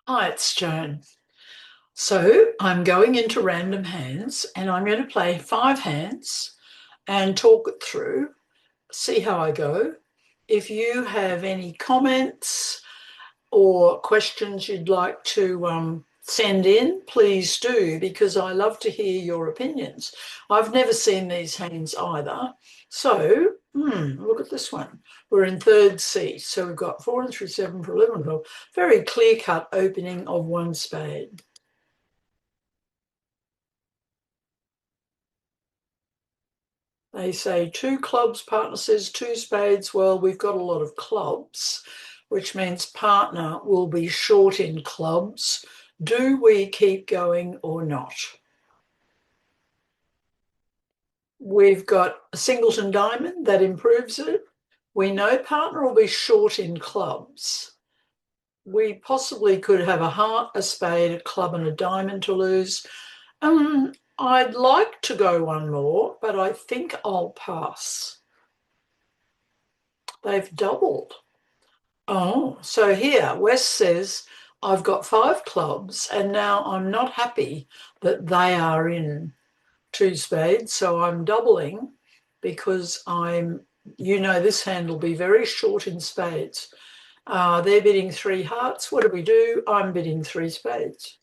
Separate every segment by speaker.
Speaker 1: Hi, it's Joan. So I'm going into random hands and I'm going to play 5 hands and talk it through, see how I go. If you have any comments or questions you'd like to send in, please do, because I love to hear your opinions. I've never seen these hands either. So, look at this one. We're in third C. So we've got 4 and 3, 7 for 11, 12. Very clear-cut opening of one spade. They say 2 clubs, partner says 2 spades. Well, we've got a lot of clubs, which means partner will be short in clubs. Do we keep going or not? We've got a singleton diamond, that improves it. We know partner will be short in clubs. We possibly could have a heart, a spade, a club, and a diamond to lose. I'd like to go one more, but I think I'll pass. They've doubled. Oh, so here West says I've got 5 clubs and now I'm not happy that they are in 2 spades. So I'm doubling because this hand will be very short in spades. They're bidding 3 hearts. What do we do? I'm bidding 3 spades.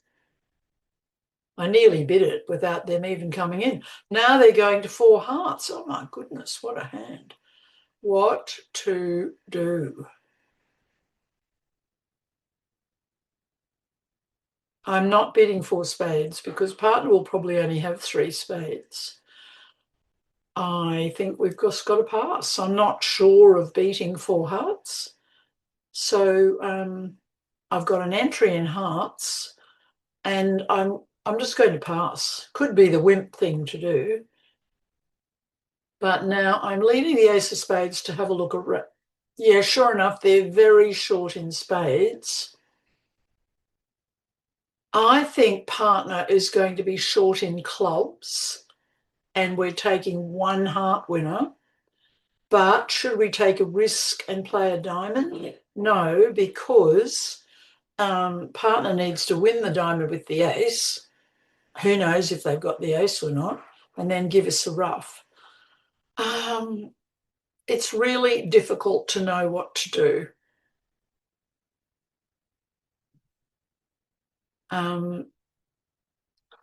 Speaker 1: I nearly bid it without them even coming in. Now they're going to 4 hearts. Oh my goodness, what a hand. What to do? I'm not bidding 4 spades because partner will probably only have 3 spades. I think we've just got to pass. I'm not sure of beating 4 hearts. So I've got an entry in hearts and I'm just going to pass. Could be the wimp thing to do. But now I'm leading the ace of spades to have a look at. Yeah, sure enough, they're very short in spades. I think partner is going to be short in clubs and we're taking 1 heart winner. But should we take a risk and play a diamond? No, because partner needs to win the diamond with the ace. Who knows if they've got the ace or not, and then give us a ruff. It's really difficult to know what to do.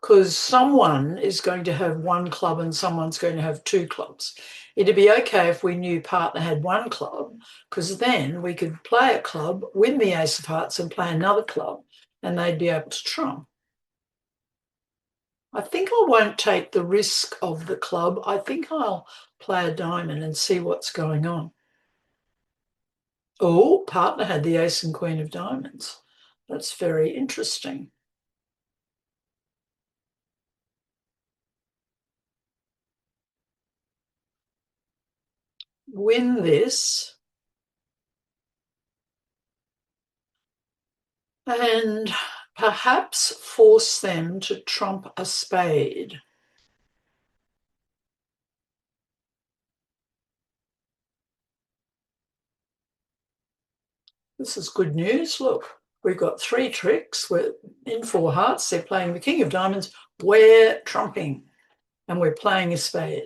Speaker 1: Because someone is going to have 1 club and someone's going to have 2 clubs. It'd be okay if we knew partner had 1 club, because then we could play a club, win the ace of hearts and play another club, and they'd be able to trump. I think I won't take the risk of the club. I think I'll play a diamond and see what's going on. Oh, partner had the ace and queen of diamonds. That's very interesting. Win this and perhaps force them to trump a spade. This is good news. Look, we've got 3 tricks. We're in 4 hearts. They're playing the king of diamonds. We're trumping and we're playing a spade.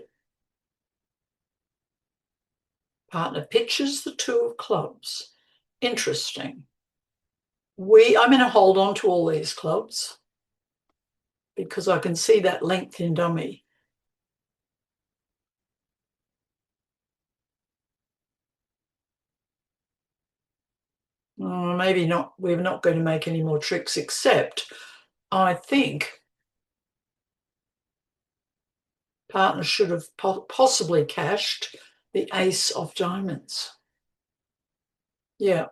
Speaker 1: Partner pitches the 2 of clubs. Interesting. I'm going to hold on to all these clubs because I can see that length in dummy. Maybe not. We're not going to make any more tricks, except I think partner should have possibly cashed the ace of diamonds. Yeah.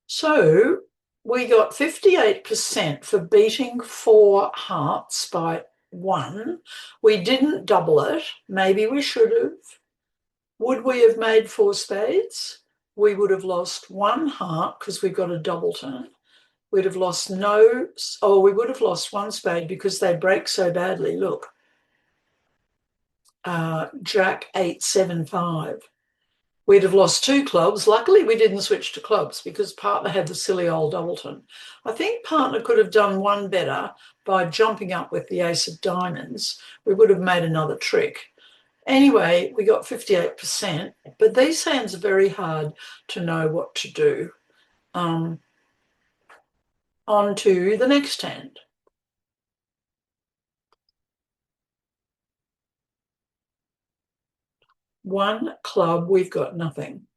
Speaker 1: So we got 58% for beating 4 hearts by 1. We didn't double it. Maybe we should have. Would we have made 4 spades? We would have lost 1 heart because we've got a double turn. We'd have lost we would have lost 1 spade because they break so badly. Look, Jack 8, 7, 5. we'd have lost 2 clubs. Luckily, we didn't switch to clubs because partner had the silly old doubleton. I think partner could have done one better by jumping up with the ace of diamonds. We would have made another trick. Anyway, we got 58%, but these hands are very hard to know what to do. On to the next hand. One club, we've got nothing.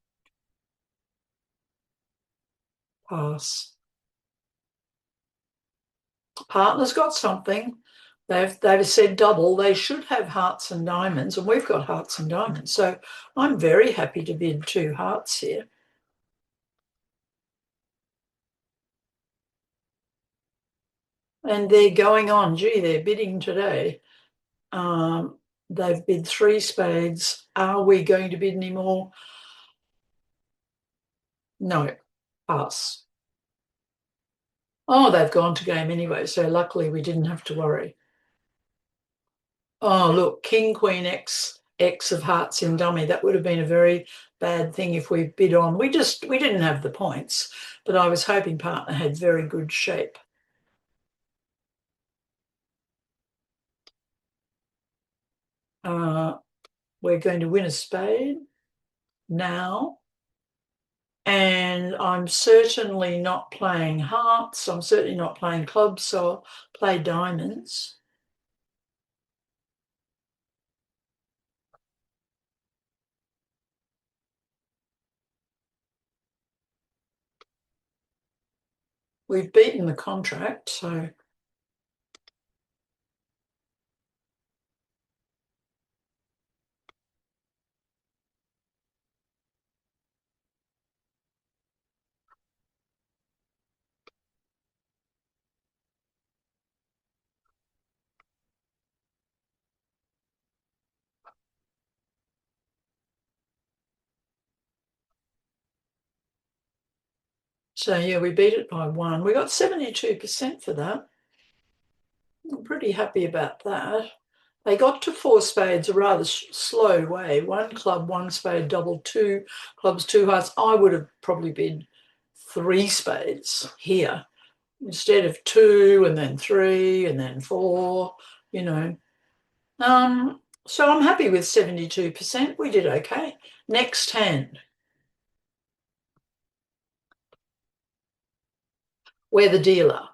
Speaker 1: Pass. Partner's got something. They've said double. They should have hearts and diamonds, and we've got hearts and diamonds. So I'm very happy to bid 2 hearts here. And they're going on. Gee, they're bidding today. They've bid 3 spades. Are we going to bid any more? No. Pass. Oh, they've gone to game anyway, so luckily we didn't have to worry. Oh, look, King, Queen, X of hearts in dummy. That would have been a very bad thing if we bid on. We didn't have the points, but I was hoping partner had very good shape. We're going to win a spade now. And I'm certainly not playing hearts. I'm certainly not playing clubs, so I'll play diamonds. We've beaten the contract, so yeah, we beat it by 1. We got 72% for that. I'm pretty happy about that. They got to 4 spades a rather slow way. 1 club, 1 spade, double, 2 clubs, 2 hearts. I would have probably bid 3 spades here instead of 2 and then 3 and then 4, you know. So I'm happy with 72%. We did okay. Next hand. We're the dealer.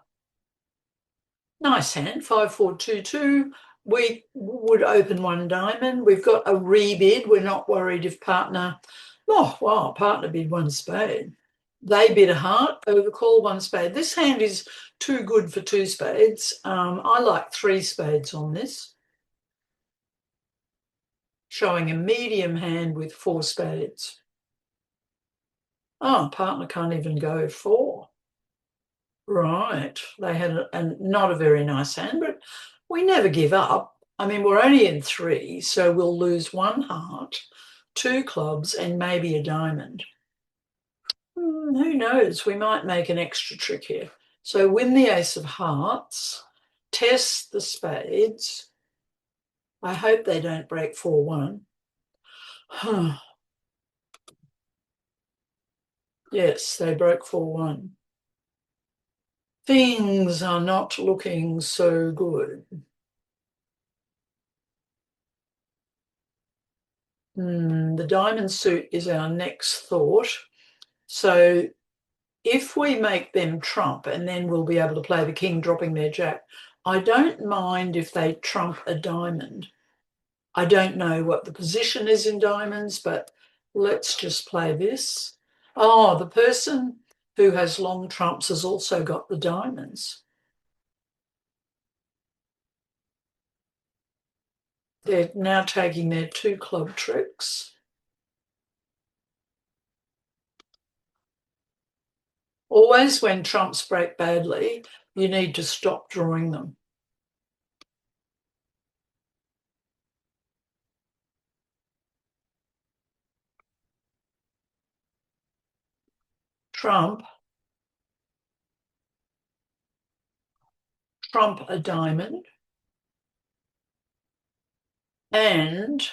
Speaker 1: Nice hand, 5-4-2-2. We would open 1 diamond. We've got a rebid. We're not worried if partner, oh, wow, partner bid 1 spade. They bid a heart, overcall 1 spade. This hand is too good for 2 spades. I like 3 spades on this. Showing a medium hand with 4 spades. Oh, partner can't even go 4. Right. They had not a very nice hand, but we never give up. I mean, we're only in 3, so we'll lose 1 heart, 2 clubs, and maybe a diamond. Who knows? We might make an extra trick here. So win the ace of hearts, test the spades. I hope they don't break 4-1. Yes, they broke 4-1. Things are not looking so good. The diamond suit is our next thought. So if we make them trump and then we'll be able to play the king dropping their jack, I don't mind if they trump a diamond. I don't know what the position is in diamonds, but let's just play this. Oh, the person who has long trumps has also got the diamonds. They're now taking their 2 club tricks. Always when trumps break badly, you need to stop drawing them. Trump a diamond, and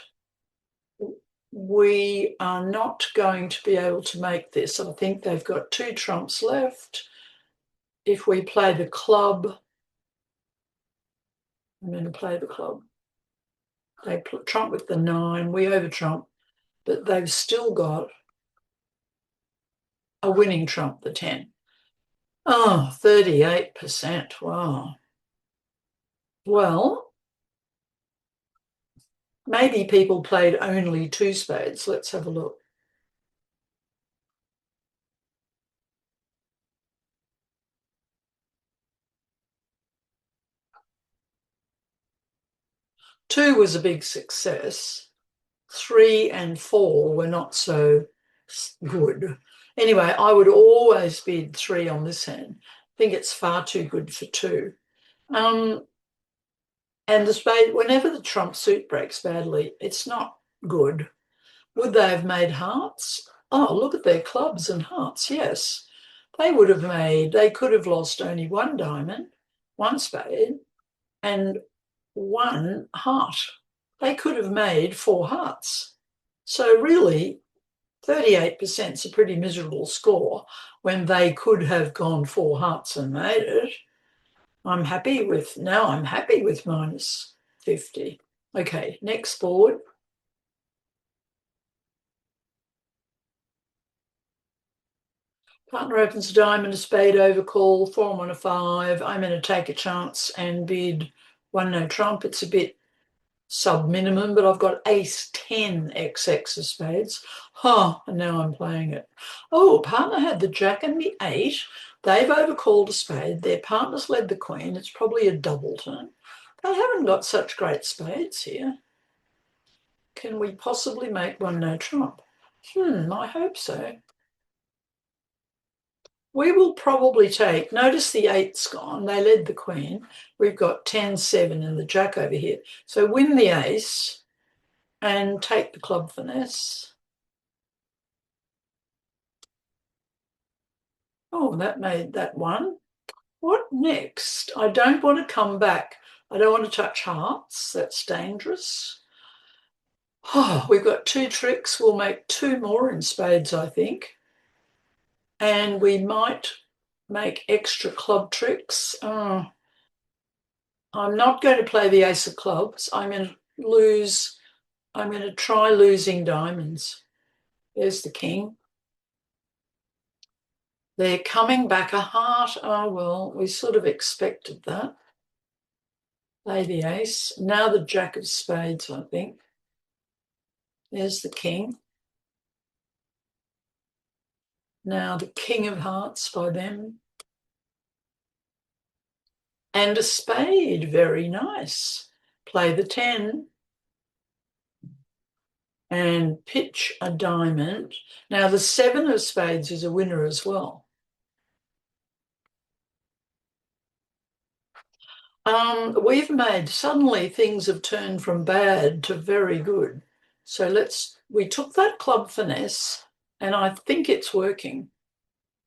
Speaker 1: we are not going to be able to make this. I think they've got 2 trumps left. If we play the club, I'm going to play the club. They trump with the 9, we over trump, but they've still got a winning trump, the 10. Oh, 38%. Wow. Well, maybe people played only 2 spades. Let's have a look. Two was a big success. 3 and 4 were not so good. Anyway, I would always bid 3 on this hand. I think it's far too good for 2. And the spade, whenever the trump suit breaks badly, it's not good. Would they have made hearts? Oh, look at their clubs and hearts. Yes, they would have made, they could have lost only 1 diamond, 1 spade, and 1 heart. They could have made 4 hearts. So really, 38% is a pretty miserable score when they could have gone 4 hearts and made it. I'm happy with minus 50. Okay, next board. Partner opens a diamond, a spade, overcall, 4 on a 5. I'm going to take a chance and bid 1 no trump. It's a bit sub-minimum, but I've got ace 10 XX of spades. And now I'm playing it. Oh, partner had the jack and the 8. They've overcalled a spade. Their partner's led the queen. It's probably a double turn. They haven't got such great spades here. Can we possibly make 1 no trump? I hope so. We will probably take, notice the 8's gone. They led the queen. We've got 10-7 and the jack over here. So win the ace and take the club finesse. Oh, that made that 1. What next? I don't want to come back. I don't want to touch hearts. That's dangerous. We've got 2 tricks. We'll make 2 more in spades, I think. And we might make extra club tricks. I'm not going to play the ace of clubs. I'm going to try losing diamonds. There's the king. They're coming back a heart. Oh, well, we sort of expected that. Play the ace. Now the jack of spades, I think. There's the king. Now the king of hearts by them. And a spade, very nice. Play the 10. And pitch a diamond. Now the 7 of spades is a winner as well. We've made, suddenly things have turned from bad to very good. So we took that club finesse and I think it's working.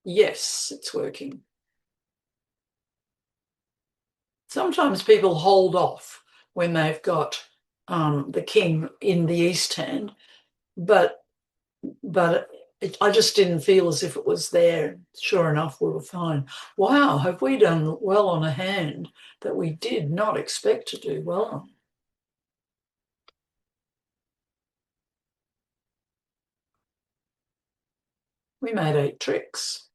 Speaker 1: Yes, it's working. Sometimes people hold off when they've got the king in the east hand, but I just didn't feel as if it was there. Sure enough, we were fine. Wow, have we done well on a hand that we did not expect to do well on? We made 8 tricks.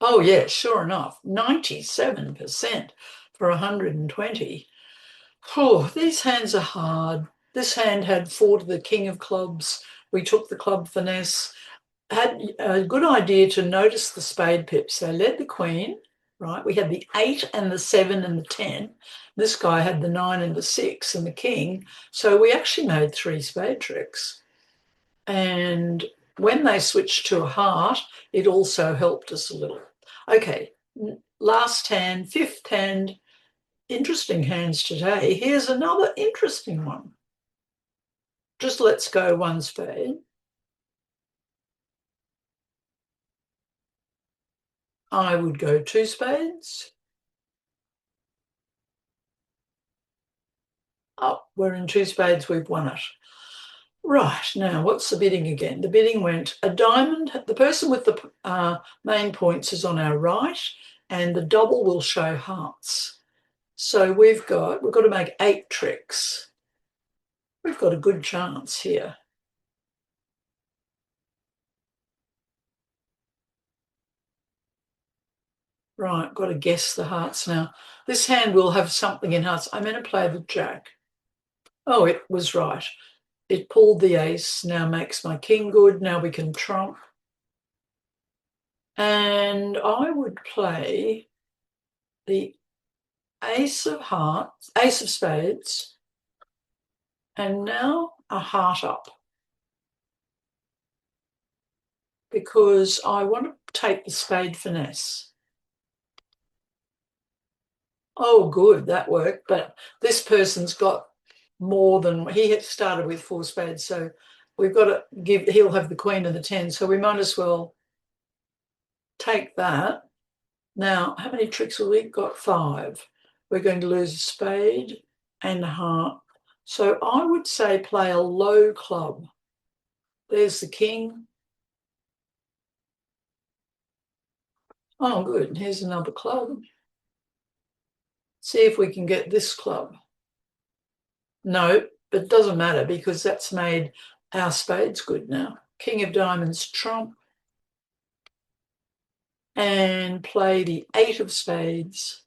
Speaker 1: Oh, yeah, sure enough, 97% for 120. Oh, these hands are hard. This hand had 4 to the king of clubs. We took the club finesse. Had a good idea to notice the spade pips. They led the queen, right? We had the 8 and the 7 and the 10. This guy had the 9 and the 6 and the king. So we actually made 3 spade tricks. And when they switched to a heart, it also helped us a little. Okay, last hand, 5th hand. Interesting hands today. Here's another interesting one. Just let's go 1 spade. I would go 2 spades. Oh, we're in 2 spades, we've won it. Right, now what's the bidding again? The bidding went a diamond. The person with the main points is on our right, and the double will show hearts. So we've got to make 8 tricks. We've got a good chance here. Right, got to guess the hearts now. This hand will have something in hearts. I'm going to play the jack. Oh, it was right. It pulled the ace, now makes my king good. Now we can trump. And I would play the ace of hearts, ace of spades, and now a heart up because I want to take the spade finesse. Oh, good, that worked. But this person's got more than he had started with 4 spades. So we've got to give, he'll have the queen and the 10. So we might as well take that. Now, how many tricks have we got? 5. We're going to lose a spade and a heart. So I would say play a low club. There's the king. Oh, good. Here's another club. See if we can get this club. No, but it doesn't matter because that's made our spades good now. King of diamonds trump and play the 8 of spades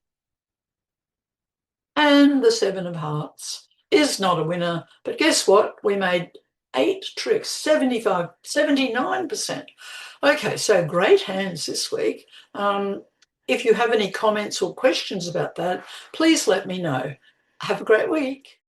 Speaker 1: and the 7 of hearts is not a winner. But guess what? We made 8 tricks, 75, 79%. Okay, so great hands this week. If you have any comments or questions about that, please let me know. Have a great week.